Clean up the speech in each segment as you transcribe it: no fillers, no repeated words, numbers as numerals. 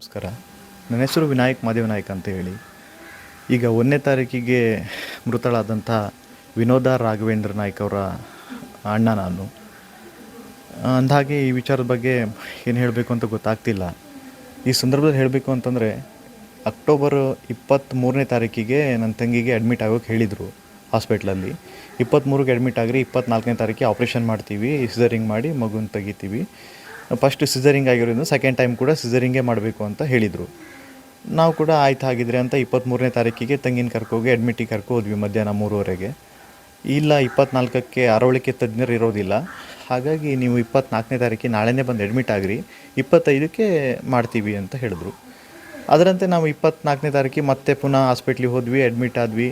ನಮಸ್ಕಾರ. ನನ್ನ ಹೆಸರು ವಿನಾಯಕ್ ಮಾದೇವನಾಯಕ್ ಅಂತ ಹೇಳಿ. ಈಗ 1ನೇ ತಾರೀಕಿಗೆ ಮೃತಳಾದಂಥ ವಿನೋದ ರಾಘವೇಂದ್ರ ನಾಯ್ಕ್ ಅವರ ಅಣ್ಣ ನಾನು. ಅಂದಹಾಗೆ ಈ ವಿಚಾರದ ಬಗ್ಗೆ ಏನು ಹೇಳಬೇಕು ಅಂತ ಗೊತ್ತಾಗ್ತಿಲ್ಲ. ಈ ಸಂದರ್ಭದಲ್ಲಿ ಹೇಳಬೇಕು ಅಂತಂದರೆ, ಅಕ್ಟೋಬರ್ 23ನೇ ತಾರೀಕಿಗೆ ನನ್ನ ತಂಗಿಗೆ ಅಡ್ಮಿಟ್ ಆಗೋಕ್ಕೆ ಹೇಳಿದರು ಹಾಸ್ಪಿಟ್ಲಲ್ಲಿ. 23ಕ್ಕೆ ಅಡ್ಮಿಟ್ ಆಗಿರಿ, 24ನೇ ತಾರೀಕಿಗೆ ಆಪ್ರೇಷನ್ ಮಾಡ್ತೀವಿ, ಸಿಸರಿಂಗ್ ಮಾಡಿ ಮಗುನ ತೆಗಿತೀವಿ. ಫಸ್ಟ್ ಸಿಸರಿಂಗ್ ಆಗಿರೋದ್ರಿಂದ ಸೆಕೆಂಡ್ ಟೈಮ್ ಕೂಡ ಸಿಸರಿಂಗೇ ಮಾಡಬೇಕು ಅಂತ ಹೇಳಿದರು. ನಾವು ಕೂಡ ಆಯ್ತು ಹಾಗಿದ್ರೆ ಅಂತ 23ನೇ ತಾರೀಕಿಗೆ ತಂಗಿನ ಕರ್ಕೋಗಿ ಅಡ್ಮಿಟಿಗೆ ಕರ್ಕೋದ್ವಿ ಮಧ್ಯಾಹ್ನ 3:30ಗೆ. ಇಲ್ಲ 24ಕ್ಕೆ ಅರವಳಿಕೆ ತಜ್ಞರು ಇರೋದಿಲ್ಲ, ಹಾಗಾಗಿ ನೀವು 24ನೇ ತಾರೀಕಿಗೆ ನಾಳೆನೇ ಬಂದು ಅಡ್ಮಿಟ್ ಆಗಿರಿ, 25ಕ್ಕೆ ಮಾಡ್ತೀವಿ ಅಂತ ಹೇಳಿದ್ರು. ಅದರಂತೆ ನಾವು 24ನೇ ತಾರೀಕಿಗೆ ಮತ್ತೆ ಪುನಃ ಹಾಸ್ಪಿಟ್ಲಿಗೆ ಹೋದ್ವಿ, ಅಡ್ಮಿಟ್ ಆದ್ವಿ.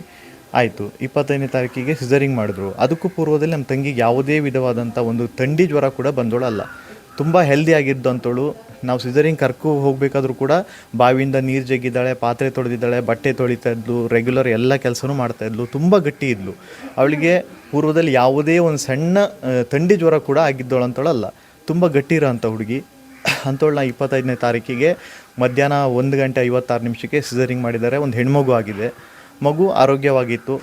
ಆಯಿತು, 25ನೇ ತಾರೀಕಿಗೆ ಸಿಸರಿಂಗ್ ಮಾಡಿದ್ರು. ಅದಕ್ಕೂ ಪೂರ್ವದಲ್ಲಿ ನಮ್ಮ ತಂಗಿಗೆ ಯಾವುದೇ ವಿಧವಾದಂಥ ಒಂದು ಥಂಡಿ ಜ್ವರ ಕೂಡ ಬಂದೋಳಲ್ಲ. ತುಂಬ ಹೆಲ್ದಿ ಆಗಿದ್ದು ಅಂತೋಳು. ನಾವು ಸಿಸರಿಂಗ್ ಹೋಗಬೇಕಾದ್ರೂ ಕೂಡ ಬಾವಿಯಿಂದ ನೀರು ಜಗ್ಗಿದ್ದಾಳೆ, ಪಾತ್ರೆ ತೊಳೆದಿದ್ದಾಳೆ, ಬಟ್ಟೆ ತೊಳಿತಾ ಇದ್ಲು, ರೆಗ್ಯುಲರ್ ಎಲ್ಲ ಕೆಲಸನೂ ಮಾಡ್ತಾಯಿದ್ಲು, ತುಂಬ ಗಟ್ಟಿ ಇದ್ಲು. ಅವಳಿಗೆ ಪೂರ್ವದಲ್ಲಿ ಯಾವುದೇ ಒಂದು ಸಣ್ಣ ಥಂಡಿ ಜ್ವರ ಕೂಡ ಆಗಿದ್ದೋಳು ಅಂತೋಳಲ್ಲ, ತುಂಬ ಗಟ್ಟಿ ಇರೋ ಅಂಥ ಹುಡುಗಿ ಅಂಥವಳನ್ನ 25ನೇ ತಾರೀಕಿಗೆ ಮಧ್ಯಾಹ್ನ 1:56 ಸಿಸರಿಂಗ್ ಮಾಡಿದ್ದಾರೆ. ಒಂದು ಹೆಣ್ಮಗು ಆಗಿದೆ, ಮಗು ಆರೋಗ್ಯವಾಗಿತ್ತು.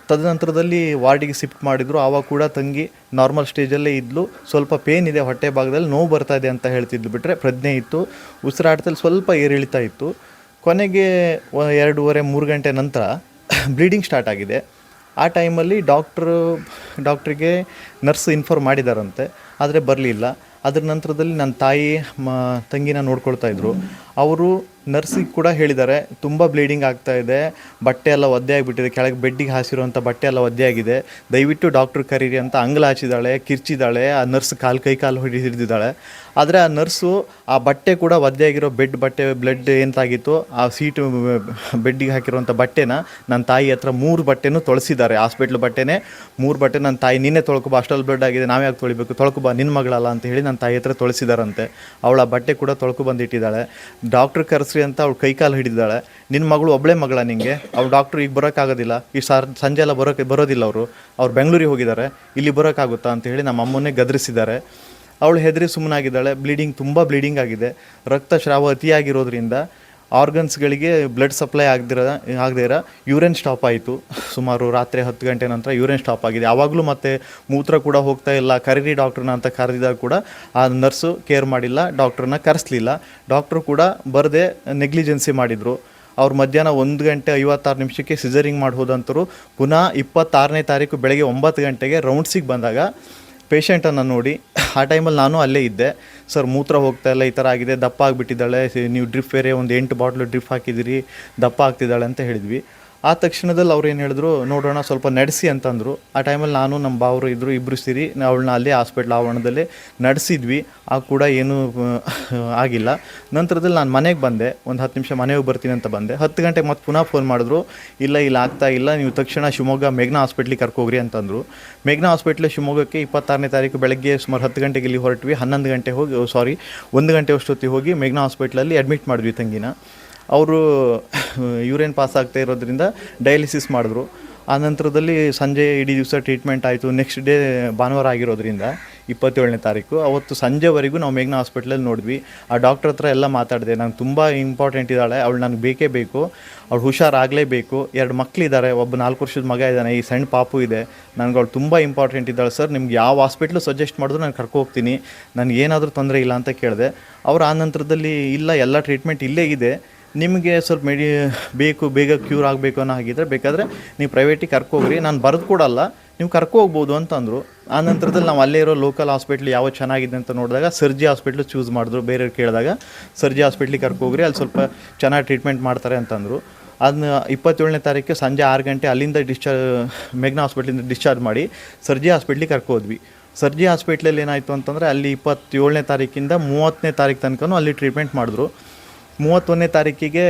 ತದನಂತರದಲ್ಲಿ ವಾರ್ಡಿಗೆ ಶಿಫ್ಟ್ ಮಾಡಿದರು. ಆವಾಗ ಕೂಡ ತಂಗಿ ನಾರ್ಮಲ್ ಸ್ಟೇಜಲ್ಲೇ ಇದ್ಲು. ಸ್ವಲ್ಪ ಪೇನ್ ಇದೆ, ಹೊಟ್ಟೆ ಭಾಗದಲ್ಲಿ ನೋವು ಬರ್ತಾ ಇದೆ ಅಂತ ಹೇಳ್ತಿದ್ಲು, ಬಿಟ್ಟರೆ ಪ್ರಜ್ಞೆ ಇತ್ತು. ಉಸಿರಾಟದಲ್ಲಿ ಸ್ವಲ್ಪ ಏರಿಳಿತಾ ಇತ್ತು. ಕೊನೆಗೆ 2:30-3 ಗಂಟೆ ನಂತರ ಬ್ಲೀಡಿಂಗ್ ಸ್ಟಾರ್ಟ್ ಆಗಿದೆ. ಆ ಟೈಮಲ್ಲಿ ಡಾಕ್ಟ್ರಿಗೆ ನರ್ಸ್ ಇನ್ಫಾರ್ಮ್ ಮಾಡಿದಾರಂತೆ, ಆದರೆ ಬರಲಿಲ್ಲ. ಅದರ ನಂತರದಲ್ಲಿ ನನ್ನ ತಾಯಿ ತಂಗಿನ ನೋಡ್ಕೊಳ್ತಾಯಿದ್ರು. ಅವರು ನರ್ಸಿಗೆ ಕೂಡ ಹೇಳಿದ್ದಾರೆ, ತುಂಬ ಬ್ಲೀಡಿಂಗ್ ಆಗ್ತಾಯಿದೆ, ಬಟ್ಟೆ ಎಲ್ಲ ಒದ್ದೆ ಆಗಿಬಿಟ್ಟಿದೆ, ಕೆಳಗೆ ಬೆಡ್ಡಿಗೆ ಹಾಸಿರುವಂಥ ಬಟ್ಟೆ ಎಲ್ಲ ಒದ್ದೆ ಆಗಿದೆ, ದಯವಿಟ್ಟು ಡಾಕ್ಟ್ರ್ ಕರೀರಿ ಅಂತ ಅಂಗ್ಲ ಹಚ್ಚಿದ್ದಾಳೆ, ಕಿರ್ಚಿದ್ದಾಳೆ. ಆ ನರ್ಸ್ ಕೈ ಕಾಲು ಹಿಡಿದಿದ್ದಾಳೆ. ಆದರೆ ಆ ನರ್ಸು ಆ ಬಟ್ಟೆ ಕೂಡ ಒದ್ದೆ ಆಗಿರೋ ಬಟ್ಟೆ ಬ್ಲಡ್ ಎಂತಾಗಿತ್ತು, ಆ ಸೀಟು ಬೆಡ್ಡಿಗೆ ಹಾಕಿರುವಂಥ ಬಟ್ಟೆನ ನನ್ನ ತಾಯಿ ಹತ್ರ 3 ಬಟ್ಟೆನೂ ತೊಳೆಸಿದ್ದಾರೆ. ಹಾಸ್ಪಿಟ್ಲ್ ಬಟ್ಟೆನೇ 3 ಬಟ್ಟೆ ನನ್ನ ತಾಯಿ ನಿನ್ನೆ ತೊಳ್ಕೊಬಾ, ಅಷ್ಟಲ್ಲಿ ಬ್ಲಡ್ ಆಗಿದೆ, ನಾವೇ ಯಾಕೆ ತೊಳಿಬೇಕು, ತೊಳ್ಕೊಬಾ, ನಿನ್ನ ಮಗಳಲ್ಲ ಅಂತ ಹೇಳಿ ನನ್ನ ತಾಯಿ ಹತ್ರ ತೊಳೆಸಿದಾರಂತೆ. ಅವಳ ಬಟ್ಟೆ ಕೂಡ ಬಂದಿಟ್ಟಿದ್ದಾಳೆ. ಡಾಕ್ಟ್ರ್ ಕರೆಸ್ರಿ ಅಂತ ಅವಳು ಕೈಕಾಲು ಹಿಡಿದಾಳೆ. ನಿನ್ನ ಮಗಳು ಒಬ್ಬಳೇ ಮಗಳ ನಿಂಗೆ, ಅವ್ರು ಡಾಕ್ಟ್ರು ಈಗ ಬರೋಕ್ಕಾಗೋದಿಲ್ಲ, ಈ ಸಂಜೆ ಎಲ್ಲ ಬರೋದಿಲ್ಲ, ಅವ್ರು ಬೆಂಗಳೂರಿಗೆ ಹೋಗಿದ್ದಾರೆ, ಇಲ್ಲಿ ಬರೋಕ್ಕಾಗುತ್ತಾ ಅಂತ ಹೇಳಿ ನಮ್ಮ ಅಮ್ಮನ್ನೇ ಗದರಿಸಿದ್ದಾರೆ. ಅವಳು ಹೆದರಿ ಸುಮ್ಮನಾಗಿದ್ದಾಳೆ. ತುಂಬ ಬ್ಲೀಡಿಂಗ್ ಆಗಿದೆ. ರಕ್ತಸ್ರಾವ ಅತಿಯಾಗಿರೋದ್ರಿಂದ ಆರ್ಗನ್ಸ್ಗಳಿಗೆ ಬ್ಲಡ್ ಸಪ್ಲೈ ಆಗದಿರ ಯೂರಿನ್ ಸ್ಟಾಪ್ ಆಯಿತು. ಸುಮಾರು ರಾತ್ರಿ 10 ಗಂಟೆ ನಂತರ ಯೂರಿನ್ ಸ್ಟಾಪ್ ಆಗಿದೆ. ಆವಾಗಲೂ ಮತ್ತೆ ಮೂತ್ರ ಕೂಡ ಹೋಗ್ತಾ ಇಲ್ಲ. ಕರೀರಿ ಡಾಕ್ಟ್ರನ್ನ ಅಂತ ಕರೆದಿದ್ದಾಗ ಕೂಡ ಆ ನರ್ಸು ಕೇರ್ ಮಾಡಿಲ್ಲ, ಡಾಕ್ಟ್ರನ್ನ ಕರೆಸಲಿಲ್ಲ. ಡಾಕ್ಟ್ರು ಕೂಡ ಬರದೆ ನೆಗ್ಲಿಜೆನ್ಸಿ ಮಾಡಿದರು. ಅವ್ರು ಮಧ್ಯಾಹ್ನ 1:56 ಸಿಸರಿಂಗ್ ಮಾಡಿ ಹೋದಂತರು ಪುನಃ 26ನೇ ತಾರೀಕು ಬೆಳಗ್ಗೆ 9 ಗಂಟೆಗೆ ರೌಂಡ್ಸಿಗೆ ಬಂದಾಗ ಪೇಷಂಟನ್ನು ನೋಡಿ, ಆ ಟೈಮಲ್ಲಿ ನಾನು ಅಲ್ಲೇ ಇದ್ದೆ. ಸರ್ ಮೂತ್ರ ಹೋಗ್ತಾ ಇಲ್ಲ, ಈ ಥರ ಆಗಿದೆ, ದಪ್ಪ ಆಗಿಬಿಟ್ಟಿದ್ದಾಳೆ, ನೀವು ಡ್ರಿಪ್ ಬೇರೆ ಒಂದು 8 ಬಾಟ್ಲು ಡ್ರಿಪ್ ಹಾಕಿದ್ದೀರಿ, ದಪ್ಪ ಆಗ್ತಿದ್ದಾಳೆ ಅಂತ ಹೇಳಿದ್ವಿ. ಆ ತಕ್ಷಣದಲ್ಲಿ ಅವ್ರು ಏನು ಹೇಳಿದ್ರು, ನೋಡೋಣ ಸ್ವಲ್ಪ ನಡೆಸಿ ಅಂತಂದರು. ಆ ಟೈಮಲ್ಲಿ ನಾನು ನಮ್ಮ ಬಾವರು ಇಬ್ಬರು ಸೇರಿ ಅವಳನ್ನ ಅಲ್ಲೇ ಹಾಸ್ಪಿಟ್ಲ್ ಆವರಣದಲ್ಲೇ ನಡೆಸಿದ್ವಿ. ಆ ಕೂಡ ಏನೂ ಆಗಿಲ್ಲ. ನಂತರದಲ್ಲಿ ನಾನು ಮನೆಗೆ ಬಂದೆ, ಒಂದು 10 ನಿಮಿಷ ಮನೆಗೆ ಬರ್ತೀನಿ ಅಂತ ಬಂದೆ. 10 ಗಂಟೆಗೆ ಮತ್ತೆ ಪುನಃ ಫೋನ್ ಮಾಡಿದ್ರು, ಇಲ್ಲ ಆಗ್ತಾ ಇಲ್ಲ, ನೀವು ತಕ್ಷಣ ಶಿವಮೊಗ್ಗ ಮೇಘ್ನಾ ಹಾಸ್ಪಿಟ್ಲಿಗೆ ಕರ್ಕೋಗ್ರಿ ಅಂತಂದರು. ಮೇಘ್ನಾ ಹಾಸ್ಪಿಟ್ಲ್ ಶಿವಮೊಗ್ಗಕ್ಕೆ 26ನೇ ತಾರೀಕು ಬೆಳಗ್ಗೆ ಸುಮಾರು 10 ಗಂಟೆಗೆ ಇಲ್ಲಿ ಹೊರಟ್ವಿ. 1 ಗಂಟೆ ಅಷ್ಟೊತ್ತಿಗೆ ಹೋಗಿ ಮೇಘ್ನಾ ಹಾಸ್ಪಿಟ್ಲಲ್ಲಿ ಅಡ್ಮಿಟ್ ಮಾಡಿದ್ವಿ ತಂಗಿನ. ಅವರು ಯೂರಿನ್ ಪಾಸ್ ಆಗ್ತಾ ಇರೋದ್ರಿಂದ ಡಯಾಲಿಸಿಸ್ ಮಾಡಿದ್ರು. ಆ ನಂತರದಲ್ಲಿ ಸಂಜೆ ಇಡೀ ದಿವಸ ಟ್ರೀಟ್ಮೆಂಟ್ ಆಯಿತು. ನೆಕ್ಸ್ಟ್ ಡೇ ಭಾನುವಾರ ಆಗಿರೋದ್ರಿಂದ 27ನೇ ತಾರೀಕು ಅವತ್ತು ಸಂಜೆವರೆಗೂ ನಾವು ಮೇಘ್ನಾ ಹಾಸ್ಪಿಟ್ಲಲ್ಲಿ ನೋಡಿದ್ವಿ. ಆ ಡಾಕ್ಟ್ರ್ ಹತ್ರ ಎಲ್ಲ ಮಾತಾಡಿದೆ, ನಂಗೆ ತುಂಬ ಇಂಪಾರ್ಟೆಂಟ್ ಇದ್ದಾಳೆ, ಅವಳು ನನಗೆ ಬೇಕೇ ಬೇಕು, ಅವಳು ಹುಷಾರಾಗಲೇಬೇಕು. 2 ಮಕ್ಕಳಿದ್ದಾರೆ, ಒಬ್ಬ 4 ವರ್ಷದ ಮಗ ಇದ್ದಾನೆ, ಈ ಸಣ್ಣ ಪಾಪು ಇದೆ, ನನಗೆ ಅವಳು ತುಂಬ ಇಂಪಾರ್ಟೆಂಟ್ ಇದ್ದಾಳೆ ಸರ್, ನಿಮ್ಗೆ ಯಾವ ಹಾಸ್ಪಿಟ್ಲು ಸಜೆಸ್ಟ್ ಮಾಡಿದ್ರು ನಾನು ಕರ್ಕೋಗ್ತೀನಿ, ನನಗೇನಾದರೂ ತೊಂದರೆ ಇಲ್ಲ ಅಂತ ಕೇಳಿದೆ. ಅವ್ರು ಆ ನಂತರದಲ್ಲಿ ಇಲ್ಲ, ಎಲ್ಲ ಟ್ರೀಟ್ಮೆಂಟ್ ಇಲ್ಲೇ ಇದೆ, ನಿಮಗೆ ಸ್ವಲ್ಪ ಬೇಗ ಕ್ಯೂರ್ ಆಗಬೇಕು ಅನ್ನೋ ಹಾಗಿದ್ರೆ ಬೇಕಾದರೆ ನೀವು ಪ್ರೈವೇಟಿಗೆ ಕರ್ಕೋಗ್ರಿ, ನಾನು ಬರೆದು ಕೊಡಲ್ಲ, ನೀವು ಕರ್ಕೋಗ್ಬೋದು ಅಂತಂದರು. ಆ ನಂತರದಲ್ಲಿ ನಾವು ಅಲ್ಲೇ ಇರೋ ಲೋಕಲ್ ಹಾಸ್ಪಿಟ್ಲ್ ಯಾವ ಚೆನ್ನಾಗಿದೆ ಅಂತ ನೋಡಿದಾಗ ಸರ್ಜಿ ಹಾಸ್ಪಿಟ್ಲು ಚೂಸ್ ಮಾಡಿದ್ರು. ಬೇರೆಯವ್ರು ಕೇಳಿದಾಗ ಸರ್ಜಿ ಹಾಸ್ಪಿಟ್ಲಿಗೆ ಕರ್ಕೋಗ್ರಿ, ಅಲ್ಲಿ ಸ್ವಲ್ಪ ಚೆನ್ನಾಗಿ ಟ್ರೀಟ್ಮೆಂಟ್ ಮಾಡ್ತಾರೆ ಅಂತಂದರು. ಅದನ್ನ 27ನೇ ತಾರೀಕು ಸಂಜೆ 6 ಗಂಟೆ ಅಲ್ಲಿಂದ ಮೇಘ್ನಾ ಹಾಸ್ಪಿಟ್ಲಿಂದ ಡಿಸ್ಚಾರ್ಜ್ ಮಾಡಿ ಸರ್ಜಿ ಹಾಸ್ಪಿಟ್ಲಿಗೆ ಕರ್ಕೋದ್ವಿ. ಸರ್ಜಿ ಹಾಸ್ಪಿಟ್ಲಲ್ಲಿ ಏನಾಯಿತು ಅಂತಂದರೆ ಅಲ್ಲಿ 27ನೇ ತಾರೀಕಿಂದ 30ನೇ ತಾರೀಕು ತನಕ ಅಲ್ಲಿ ಟ್ರೀಟ್ಮೆಂಟ್ ಮಾಡಿದ್ರು. 31ನೇ ತಾರೀಕಿಗೆ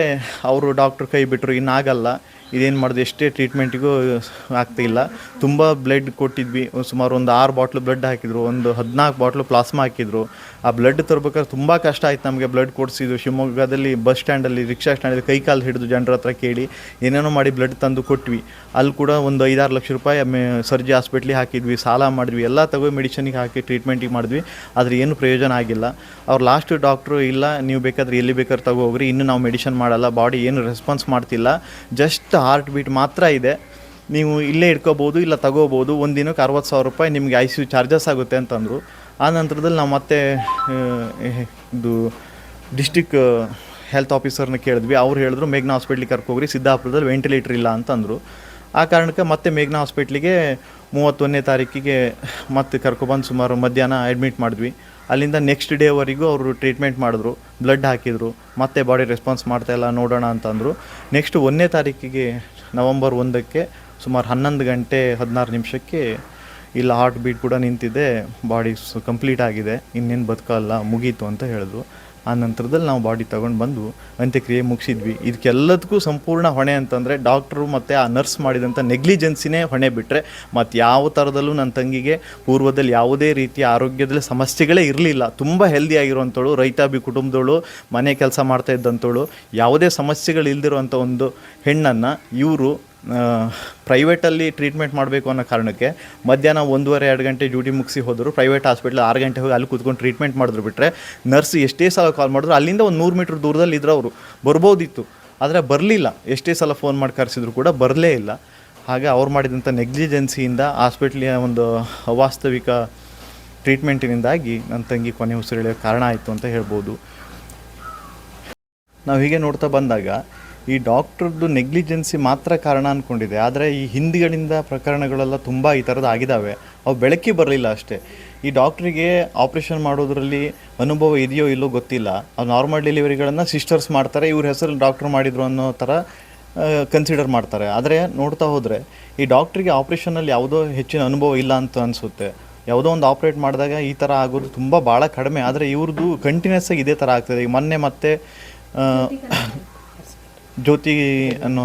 ಅವರು ಡಾಕ್ಟ್ರು ಕೈ ಬಿಟ್ಟರು, ಇನ್ನಾಗಲ್ಲ, ಇದೇನು ಮಾಡೋದು, ಎಷ್ಟೇ ಟ್ರೀಟ್ಮೆಂಟಿಗೂ ಆಗ್ತಿಲ್ಲ. ತುಂಬ ಬ್ಲಡ್ ಕೊಟ್ಟಿದ್ವಿ, ಸುಮಾರು ಒಂದು 6 ಬಾಟ್ಲು ಬ್ಲಡ್ ಹಾಕಿದ್ರು, ಒಂದು 14 ಬಾಟ್ಲು ಪ್ಲಾಸ್ಮಾ ಹಾಕಿದ್ರು. ಆ ಬ್ಲಡ್ ತರ್ಬೇಕಾದ್ರೆ ತುಂಬ ಕಷ್ಟ ಆಯ್ತು ನಮಗೆ. ಬ್ಲಡ್ ಕೊಡಿಸಿದ್ದು ಶಿವಮೊಗ್ಗದಲ್ಲಿ ಬಸ್ ಸ್ಟ್ಯಾಂಡಲ್ಲಿ, ರಿಕ್ಷಾ ಸ್ಟ್ಯಾಂಡಲ್ಲಿ ಕೈ ಕಾಲು ಹಿಡಿದು ಜನರ ಹತ್ರ ಕೇಳಿ ಏನೇನೋ ಮಾಡಿ ಬ್ಲಡ್ ತಂದು ಕೊಟ್ವಿ. ಅಲ್ಲಿ ಕೂಡ ಒಂದು 5-6 ಲಕ್ಷ ರೂಪಾಯಿ ಸರ್ಜಿ ಹಾಸ್ಪಿಟ್ಲಿಗೆ ಹಾಕಿದ್ವಿ, ಸಾಲ ಮಾಡಿದ್ವಿ, ಎಲ್ಲ ತಗೋ ಮೆಡಿಷನಿಗೆ ಹಾಕಿ ಟ್ರೀಟ್ಮೆಂಟಿಗೆ ಮಾಡಿದ್ವಿ. ಆದರೆ ಏನು ಪ್ರಯೋಜನ ಆಗಿಲ್ಲ. ಅವ್ರು ಲಾಸ್ಟ್ ಡಾಕ್ಟ್ರು ಇಲ್ಲ ನೀವು ಬೇಕಾದ್ರೆ ಎಲ್ಲಿ ಬೇಕಾದ್ರೆ ತಗೋ ಹೋಗ್ರಿ, ಇನ್ನೂ ನಾವು ಮೆಡಿಷನ್ ಮಾಡಲ್ಲ, ಬಾಡಿ ಏನು ರೆಸ್ಪಾನ್ಸ್ ಮಾಡ್ತಿಲ್ಲ, ಜಸ್ಟ್ ಹಾರ್ಟ್ ಬೀಟ್ ಮಾತ್ರ ಇದೆ, ನೀವು ಇಲ್ಲೇ ಇಟ್ಕೋಬೋದು ಇಲ್ಲ ತಗೋಬೋದು, ಒಂದು ದಿನಕ್ಕೆ 60,000 ರೂಪಾಯಿ ನಿಮಗೆ ICU ಚಾರ್ಜಸ್ ಆಗುತ್ತೆ ಅಂತಂದರು. ಆ ನಂತರದಲ್ಲಿ ನಾವು ಮತ್ತೆ ಇದು ಡಿಸ್ಟಿಕ್ ಹೆಲ್ತ್ ಆಫೀಸರ್ನ ಕೇಳಿದ್ವಿ. ಅವ್ರು ಹೇಳಿದ್ರು ಮೇಘ್ನಾ ಹಾಸ್ಪಿಟ್ಲಿಗೆ ಕರ್ಕೋಗ್ರಿ, ಸಿದ್ದಾಪುರದಲ್ಲಿ ವೆಂಟಿಲೇಟರ್ ಇಲ್ಲ ಅಂತಂದರು. ಆ ಕಾರಣಕ್ಕೆ ಮತ್ತೆ ಮೇಘ್ನಾ ಹಾಸ್ಪಿಟ್ಲಿಗೆ 31ನೇ ತಾರೀಕಿಗೆ ಮತ್ತೆ ಕರ್ಕೊಬಂದು ಸುಮಾರು ಮಧ್ಯಾಹ್ನ ಅಡ್ಮಿಟ್ ಮಾಡಿದ್ವಿ. ಅಲ್ಲಿಂದ ನೆಕ್ಸ್ಟ್ ಡೇವರೆಗೂ ಅವರು ಟ್ರೀಟ್ಮೆಂಟ್ ಮಾಡಿದ್ರು, ಬ್ಲಡ್ ಹಾಕಿದರು, ಮತ್ತೆ ಬಾಡಿ ರೆಸ್ಪಾನ್ಸ್ ಮಾಡ್ತಾಯಿಲ್ಲ ನೋಡೋಣ ಅಂತಂದರು. ನೆಕ್ಸ್ಟ್ 1ನೇ ತಾರೀಕಿಗೆ ನವಂಬರ್ 1ಕ್ಕೆ ಸುಮಾರು 11 ಗಂಟೆ 16 ನಿಮಿಷಕ್ಕೆ ಇಲ್ಲ ಹಾರ್ಟ್ ಬೀಟ್ ಕೂಡ ನಿಂತಿದೆ, ಬಾಡಿ ಕಂಪ್ಲೀಟ್ ಆಗಿದೆ, ಇನ್ನೇನು ಬದುಕಲ್ಲ, ಮುಗೀತು ಅಂತ ಹೇಳಿದ್ರು. ಆ ನಂತರದಲ್ಲಿ ನಾವು ಬಾಡಿ ತೊಗೊಂಡು ಬಂದು ಅಂತ್ಯಕ್ರಿಯೆ ಮುಗಿಸಿದ್ವಿ. ಇದಕ್ಕೆಲ್ಲದಕ್ಕೂ ಸಂಪೂರ್ಣ ಹೊಣೆ ಅಂತಂದರೆ ಡಾಕ್ಟ್ರು ಮತ್ತು ಆ ನರ್ಸ್ ಮಾಡಿದಂಥ ನೆಗ್ಲಿಜೆನ್ಸಿನೇ ಹೊಣೆ. ಬಿಟ್ಟರೆ ಮತ್ತು ಯಾವ ಥರದಲ್ಲೂ ನನ್ನ ತಂಗಿಗೆ ಪೂರ್ವದಲ್ಲಿ ಯಾವುದೇ ರೀತಿಯ ಆರೋಗ್ಯದಲ್ಲಿ ಸಮಸ್ಯೆಗಳೇ ಇರಲಿಲ್ಲ. ತುಂಬ ಹೆಲ್ದಿಯಾಗಿರುವಂಥವಳು, ರೈತಾಪಿ ಕುಟುಂಬದವಳು, ಮನೆ ಕೆಲಸ ಮಾಡ್ತಾ ಇದ್ದಂಥವಳು, ಯಾವುದೇ ಸಮಸ್ಯೆಗಳು ಇಲ್ದಿರುವಂಥ ಒಂದು ಹೆಣ್ಣನ್ನು ಇವರು ಪ್ರೈವೇಟಲ್ಲಿ ಟ್ರೀಟ್ಮೆಂಟ್ ಮಾಡಬೇಕು ಅನ್ನೋ ಕಾರಣಕ್ಕೆ ಮಧ್ಯಾಹ್ನ 1:30-2 ಗಂಟೆ ಡ್ಯೂಟಿ ಮುಗಿಸಿ ಹೋದರು. ಪ್ರೈವೇಟ್ ಹಾಸ್ಪಿಟ್ಲ್ 6 ಗಂಟೆ ಹೋಗಿ ಅಲ್ಲಿ ಕೂತ್ಕೊಂಡು ಟ್ರೀಟ್ಮೆಂಟ್ ಮಾಡಿದ್ರು. ಬಿಟ್ಟರೆ ನರ್ಸ್ ಎಷ್ಟೇ ಸಲ ಕಾಲ್ ಮಾಡಿದ್ರು ಅಲ್ಲಿಂದ ಒಂದು 100 ಮೀಟ್ರ್ ದೂರದಲ್ಲಿ ಇದ್ರು, ಅವರು ಬರ್ಬೋದಿತ್ತು, ಆದರೆ ಬರಲಿಲ್ಲ. ಎಷ್ಟೇ ಸಲ ಫೋನ್ ಮಾಡಿ ಕರೆಸಿದ್ರು ಕೂಡ ಬರಲೇ ಇಲ್ಲ. ಹಾಗೆ ಅವ್ರು ಮಾಡಿದಂಥ ನೆಗ್ಲಿಜೆನ್ಸಿಯಿಂದ ಹಾಸ್ಪಿಟ್ಲಿನ ಒಂದು ಅವಾಸ್ತವಿಕ ಟ್ರೀಟ್ಮೆಂಟಿನಿಂದಾಗಿ ನನ್ನ ತಂಗಿ ಕೊನೆ ಉಸಿರೆಳೆಯೋ ಕಾರಣ ಆಯಿತು ಅಂತ ಹೇಳ್ಬೋದು. ನಾವು ಹೀಗೆ ನೋಡ್ತಾ ಬಂದಾಗ ಈ ಡಾಕ್ಟ್ರದ್ದು ನೆಗ್ಲಿಜೆನ್ಸಿ ಮಾತ್ರ ಕಾರಣ ಅಂದ್ಕೊಂಡಿದೆ, ಆದರೆ ಈ ಹಿಂದಿಗಳಿಂದ ಪ್ರಕರಣಗಳೆಲ್ಲ ತುಂಬ ಈ ಥರದ್ದು ಆಗಿದ್ದಾವೆ. ಅವು ಬೆಳಕಿಗೆ ಬರಲಿಲ್ಲ ಅಷ್ಟೇ. ಈ ಡಾಕ್ಟ್ರಿಗೆ ಆಪ್ರೇಷನ್ ಮಾಡೋದ್ರಲ್ಲಿ ಅನುಭವ ಇದೆಯೋ ಇಲ್ಲೋ ಗೊತ್ತಿಲ್ಲ. ಅವ್ರು ನಾರ್ಮಲ್ ಡೆಲಿವರಿಗಳನ್ನು ಸಿಸ್ಟರ್ಸ್ ಮಾಡ್ತಾರೆ, ಇವ್ರ ಹೆಸರು ಡಾಕ್ಟ್ರು ಮಾಡಿದ್ರು ಅನ್ನೋ ಥರ ಕನ್ಸಿಡರ್ ಮಾಡ್ತಾರೆ. ಆದರೆ ನೋಡ್ತಾ ಹೋದರೆ ಈ ಡಾಕ್ಟ್ರಿಗೆ ಆಪ್ರೇಷನಲ್ಲಿ ಯಾವುದೋ ಹೆಚ್ಚಿನ ಅನುಭವ ಇಲ್ಲ ಅಂತ ಅನಿಸುತ್ತೆ. ಯಾವುದೋ ಒಂದು ಆಪ್ರೇಟ್ ಮಾಡಿದಾಗ ಈ ಥರ ಆಗೋದು ತುಂಬ ಭಾಳ ಕಡಿಮೆ, ಆದರೆ ಇವ್ರದ್ದು ಕಂಟಿನ್ಯೂಸ್ ಆಗಿ ಇದೇ ಥರ ಆಗ್ತದೆ. ಈಗ ಮೊನ್ನೆ ಮತ್ತೆ ಜ್ಯೋತಿ ಅನ್ನೋ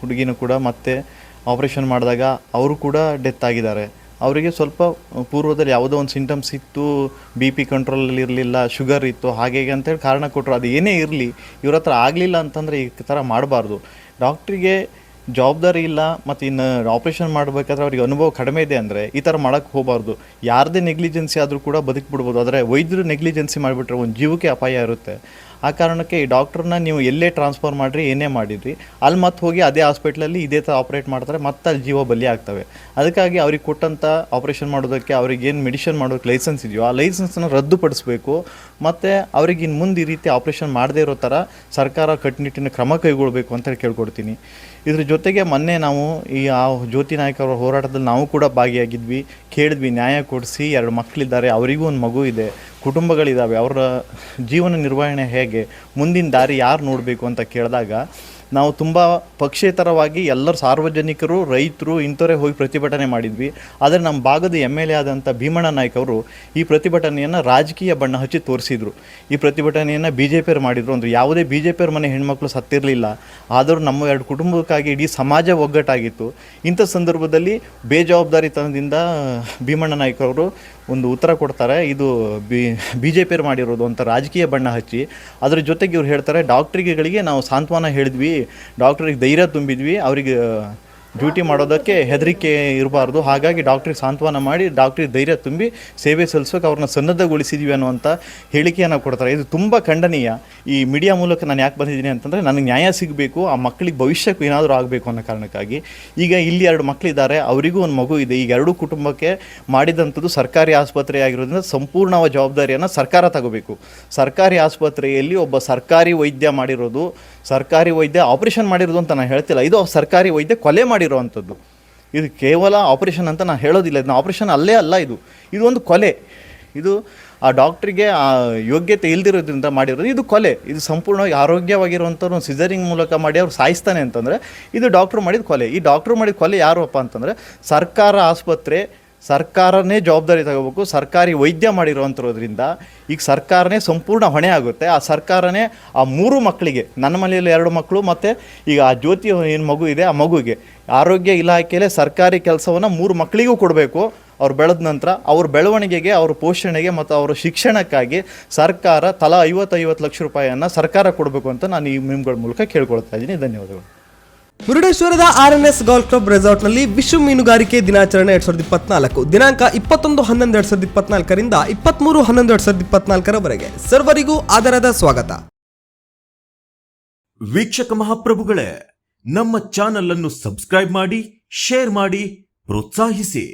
ಹುಡುಗಿನೂ ಕೂಡ ಮತ್ತೆ ಆಪ್ರೇಷನ್ ಮಾಡಿದಾಗ ಅವರು ಕೂಡ ಡೆತ್ ಆಗಿದ್ದಾರೆ. ಅವರಿಗೆ ಸ್ವಲ್ಪ ಪೂರ್ವದಲ್ಲಿ ಯಾವುದೋ ಒಂದು ಸಿಂಟಮ್ಸ್ ಇತ್ತು, BP ಕಂಟ್ರೋಲಲ್ಲಿ ಇರಲಿಲ್ಲ, ಶುಗರ್ ಇತ್ತು, ಹಾಗೆ ಅಂತೇಳಿ ಕಾರಣ ಕೊಟ್ಟರು. ಅದು ಏನೇ ಇರಲಿ ಇವ್ರ ಹತ್ರ ಆಗಲಿಲ್ಲ ಅಂತಂದರೆ ಈ ಥರ ಮಾಡಬಾರ್ದು. ಡಾಕ್ಟ್ರಿಗೆ ಜವಾಬ್ದಾರಿ ಇಲ್ಲ, ಮತ್ತು ಇನ್ನು ಆಪ್ರೇಷನ್ ಮಾಡಬೇಕಾದ್ರೆ ಅವ್ರಿಗೆ ಅನುಭವ ಕಡಿಮೆ ಇದೆ ಅಂದರೆ ಈ ಥರ ಮಾಡೋಕ್ಕೆ ಹೋಗಬಾರ್ದು. ಯಾರದೇ ನೆಗ್ಲಿಜೆನ್ಸಿ ಆದರೂ ಕೂಡ ಬದುಕಿಬಿಡ್ಬೋದು, ಆದರೆ ವೈದ್ಯರು ನೆಗ್ಲಿಜೆನ್ಸಿ ಮಾಡಿಬಿಟ್ರೆ ಒಂದು ಜೀವಕ್ಕೆ ಅಪಾಯ ಇರುತ್ತೆ. ಆ ಕಾರಣಕ್ಕೆ ಈ ಡಾಕ್ಟ್ರನ್ನ ನೀವು ಎಲ್ಲೇ ಟ್ರಾನ್ಸ್ಫರ್ ಮಾಡಿರಿ, ಏನೇ ಮಾಡಿದ್ರಿ, ಅಲ್ಲಿ ಮತ್ತೆ ಹೋಗಿ ಅದೇ ಹಾಸ್ಪಿಟ್ಲಲ್ಲಿ ಇದೇ ಥರ ಆಪ್ರೇಟ್ ಮಾಡ್ತಾರೆ, ಮತ್ತೆ ಅಲ್ಲಿ ಜೀವ ಬಲಿ ಆಗ್ತವೆ. ಅದಕ್ಕಾಗಿ ಅವ್ರಿಗೆ ಕೊಟ್ಟಂಥ ಆಪ್ರೇಷನ್ ಮಾಡೋದಕ್ಕೆ ಅವ್ರಿಗೇನು ಮೆಡಿಷನ್ ಮಾಡೋಕ್ಕೆ ಲೈಸೆನ್ಸ್ ಇದೆಯೋ ಆ ಲೈಸೆನ್ಸನ್ನು ರದ್ದುಪಡಿಸಬೇಕು. ಮತ್ತು ಅವ್ರಿಗೆ ಇನ್ನು ಮುಂದೆ ಈ ರೀತಿ ಆಪ್ರೇಷನ್ ಮಾಡದೇ ಇರೋ ಥರ ಸರ್ಕಾರ ಕಟ್ಟುನಿಟ್ಟಿನ ಕ್ರಮ ಕೈಗೊಳ್ಳಬೇಕು ಅಂತೇಳಿ ಕೇಳ್ಕೊಡ್ತೀನಿ. ಇದ್ರ ಜೊತೆಗೆ ಮೊನ್ನೆ ನಾವು ಈ ಆ ಜ್ಯೋತಿ ನಾಯ್ಕ ಅವರ ಹೋರಾಟದಲ್ಲಿ ನಾವು ಕೂಡ ಭಾಗಿಯಾಗಿದ್ವಿ, ಕೇಳಿದ್ವಿ, ನ್ಯಾಯ ಕೊಡಿಸಿ. 2 ಮಕ್ಕಳಿದ್ದಾರೆ, ಅವರಿಗೂ ಒಂದು ಮಗು ಇದೆ, ಕುಟುಂಬಗಳಿದ್ದಾವೆ, ಅವರ ಜೀವನ ನಿರ್ವಹಣೆ ಹೇಗೆ, ಮುಂದಿನ ದಾರಿ ಯಾರು ನೋಡಬೇಕು ಅಂತ ಕೇಳಿದಾಗ ನಾವು ತುಂಬ ಪಕ್ಷೇತರವಾಗಿ ಎಲ್ಲರೂ ಸಾರ್ವಜನಿಕರು, ರೈತರು ಇಂಥವರೇ ಹೋಗಿ ಪ್ರತಿಭಟನೆ ಮಾಡಿದ್ವಿ. ಆದರೆ ನಮ್ಮ ಭಾಗದ MLA ಆದಂಥ ಭೀಮಣ್ಣ ನಾಯ್ಕ ಅವರು ಈ ಪ್ರತಿಭಟನೆಯನ್ನು ರಾಜಕೀಯ ಬಣ್ಣ ಹಚ್ಚಿ ತೋರಿಸಿದರು. ಈ ಪ್ರತಿಭಟನೆಯನ್ನು BJPಯವರು ಮಾಡಿದರು. ಅಂದರೆ ಯಾವುದೇ BJPಯವ್ರ ಮನೆ ಹೆಣ್ಮಕ್ಳು ಸತ್ತಿರಲಿಲ್ಲ, ಆದರೂ ನಮ್ಮ 2 ಕುಟುಂಬಕ್ಕಾಗಿ ಇಡೀ ಸಮಾಜ ಒಗ್ಗಟ್ಟಾಗಿತ್ತು. ಇಂಥ ಸಂದರ್ಭದಲ್ಲಿ ಬೇಜವಾಬ್ದಾರಿತನದಿಂದ ಭೀಮಣ್ಣ ನಾಯ್ಕ ಅವರು ಒಂದು ಉತ್ತರ ಕೊಡ್ತಾರೆ, ಇದು BJPಯವ್ರು ಮಾಡಿರೋದು ಅಂತ ರಾಜಕೀಯ ಬಣ್ಣ ಹಚ್ಚಿ. ಅದ್ರ ಜೊತೆಗೆ ಇವ್ರು ಹೇಳ್ತಾರೆ, ಡಾಕ್ಟ್ರಿಗಳಿಗೆ ನಾವು ಸಾಂತ್ವನ ಹೇಳಿದ್ವಿ, ಡಾಕ್ಟ್ರಿಗೆ ಧೈರ್ಯ ತುಂಬಿದ್ವಿ, ಅವರಿಗೆ ಡ್ಯೂಟಿ ಮಾಡೋದಕ್ಕೆ ಹೆದರಿಕೆ ಇರಬಾರ್ದು, ಹಾಗಾಗಿ ಡಾಕ್ಟ್ರಿಗೆ ಸಾಂತ್ವನ ಮಾಡಿ ಡಾಕ್ಟ್ರಿಗೆ ಧೈರ್ಯ ತುಂಬಿ ಸೇವೆ ಸಲ್ಲಿಸೋಕೆ ಅವ್ರನ್ನ ಸನ್ನದ್ಧಗೊಳಿಸಿದ್ವಿ ಅನ್ನುವಂಥ ಹೇಳಿಕೆಯನ್ನು ಕೊಡ್ತಾರೆ. ಇದು ತುಂಬ ಖಂಡನೀಯ. ಈ ಮೀಡಿಯಾ ಮೂಲಕ ನಾನು ಯಾಕೆ ಬಂದಿದ್ದೀನಿ ಅಂತಂದರೆ, ನನಗೆ ನ್ಯಾಯ ಸಿಗಬೇಕು, ಆ ಮಕ್ಕಳಿಗೆ ಭವಿಷ್ಯಕ್ಕೂ ಏನಾದರೂ ಆಗಬೇಕು ಅನ್ನೋ ಕಾರಣಕ್ಕಾಗಿ. ಈಗ ಇಲ್ಲಿ 2 ಮಕ್ಕಳಿದ್ದಾರೆ, ಅವರಿಗೂ ಒಂದು ಮಗು ಇದೆ. ಈಗ 2 ಕುಟುಂಬಕ್ಕೆ ಮಾಡಿದಂಥದ್ದು ಸರ್ಕಾರಿ ಆಸ್ಪತ್ರೆ ಆಗಿರೋದ್ರಿಂದ ಸಂಪೂರ್ಣವಾದ ಜವಾಬ್ದಾರಿಯನ್ನು ಸರ್ಕಾರ ತಗೋಬೇಕು. ಸರ್ಕಾರಿ ಆಸ್ಪತ್ರೆಯಲ್ಲಿ ಒಬ್ಬ ಸರ್ಕಾರಿ ವೈದ್ಯ ಮಾಡಿರೋದು, ಸರ್ಕಾರಿ ವೈದ್ಯ ಆಪರೇಷನ್ ಮಾಡಿರೋದು ಅಂತ ನಾನು ಹೇಳ್ತಿಲ್ಲ, ಇದು ಸರ್ಕಾರಿ ವೈದ್ಯ ಕೊಲೆ ಮಾಡಿರೋವಂಥದ್ದು. ಇದು ಕೇವಲ ಆಪರೇಷನ್ ಅಂತ ನಾನು ಹೇಳೋದಿಲ್ಲ, ಇದನ್ನ ಆಪರೇಷನ್ ಅಲ್ಲೇ ಅಲ್ಲ, ಇದು ಒಂದು ಕೊಲೆ. ಇದು ಆ ಡಾಕ್ಟ್ರಿಗೆ ಆ ಯೋಗ್ಯತೆ ಇಲ್ದಿರೋದ್ರಿಂದ ಮಾಡಿರೋದು, ಇದು ಕೊಲೆ. ಇದು ಸಂಪೂರ್ಣವಾಗಿ ಆರೋಗ್ಯವಾಗಿರುವಂಥವ್ರು ಸಿಸರಿಂಗ್ ಮೂಲಕ ಮಾಡಿ ಅವ್ರು ಸಾಯಿಸ್ತಾನೆ ಅಂತಂದರೆ ಇದು ಡಾಕ್ಟ್ರು ಮಾಡಿದ ಕೊಲೆ. ಈ ಡಾಕ್ಟ್ರು ಮಾಡಿದ ಕೊಲೆ ಯಾರಪ್ಪ ಅಂತಂದರೆ ಸರ್ಕಾರ ಆಸ್ಪತ್ರೆ, ಸರ್ಕಾರನೇ ಜವಾಬ್ದಾರಿ ತಗೋಬೇಕು. ಸರ್ಕಾರಿ ವೈದ್ಯ ಮಾಡಿರೋವಂಥದ್ರಿಂದ ಈಗ ಸರ್ಕಾರನೇ ಸಂಪೂರ್ಣ ಹೊಣೆ ಆಗುತ್ತೆ. ಆ ಸರ್ಕಾರನೇ ಆ 3 ಮಕ್ಕಳಿಗೆ, ನನ್ನ ಮನೆಯಲ್ಲಿ 2 ಮಕ್ಕಳು ಮತ್ತು ಈಗ ಆ ಜ್ಯೋತಿ ಏನು ಮಗು ಇದೆ, ಆ ಮಗುವಿಗೆ ಆರೋಗ್ಯ ಇಲಾಖೆಯಲ್ಲೇ ಸರ್ಕಾರಿ ಕೆಲಸವನ್ನು 3 ಮಕ್ಕಳಿಗೂ ಕೊಡಬೇಕು. ಅವ್ರು ಬೆಳೆದ ನಂತರ ಅವ್ರ ಬೆಳವಣಿಗೆಗೆ, ಅವ್ರ ಪೋಷಣೆಗೆ ಮತ್ತು ಅವರ ಶಿಕ್ಷಣಕ್ಕಾಗಿ ಸರ್ಕಾರ ತಲಾ 50 ಲಕ್ಷ ರೂಪಾಯಿಯನ್ನು ಸರ್ಕಾರ ಕೊಡಬೇಕು ಅಂತ ನಾನು ಈ ಮೀಮ್ಗಳ ಮೂಲಕ ಕೇಳ್ಕೊಳ್ತಾ ಇದ್ದೀನಿ. ಧನ್ಯವಾದಗಳು. ಮುರುಡೇಶ್ವರದ RNS ಗಾಲ್ಫ್ ಕ್ಲಬ್ ರೆಸಾರ್ಟ್ನಲ್ಲಿ ವಿಶ್ವ ಮೀನುಗಾರಿಕೆ ದಿನಾಚರಣೆ 2024 ದಿನಾಂಕ 21/11/2024ರಿಂದ 23/11/2024ರವರೆಗೆ ಸರ್ವರಿಗೂ ಆದರದ ಸ್ವಾಗತ. ವೀಕ್ಷಕ ಮಹಾಪ್ರಭುಗಳೇ, ನಮ್ಮ ಚಾನಲ್ ಅನ್ನು ಸಬ್ಸ್ಕ್ರೈಬ್ ಮಾಡಿ, ಶೇರ್ ಮಾಡಿ, ಪ್ರೋತ್ಸಾಹಿಸಿ.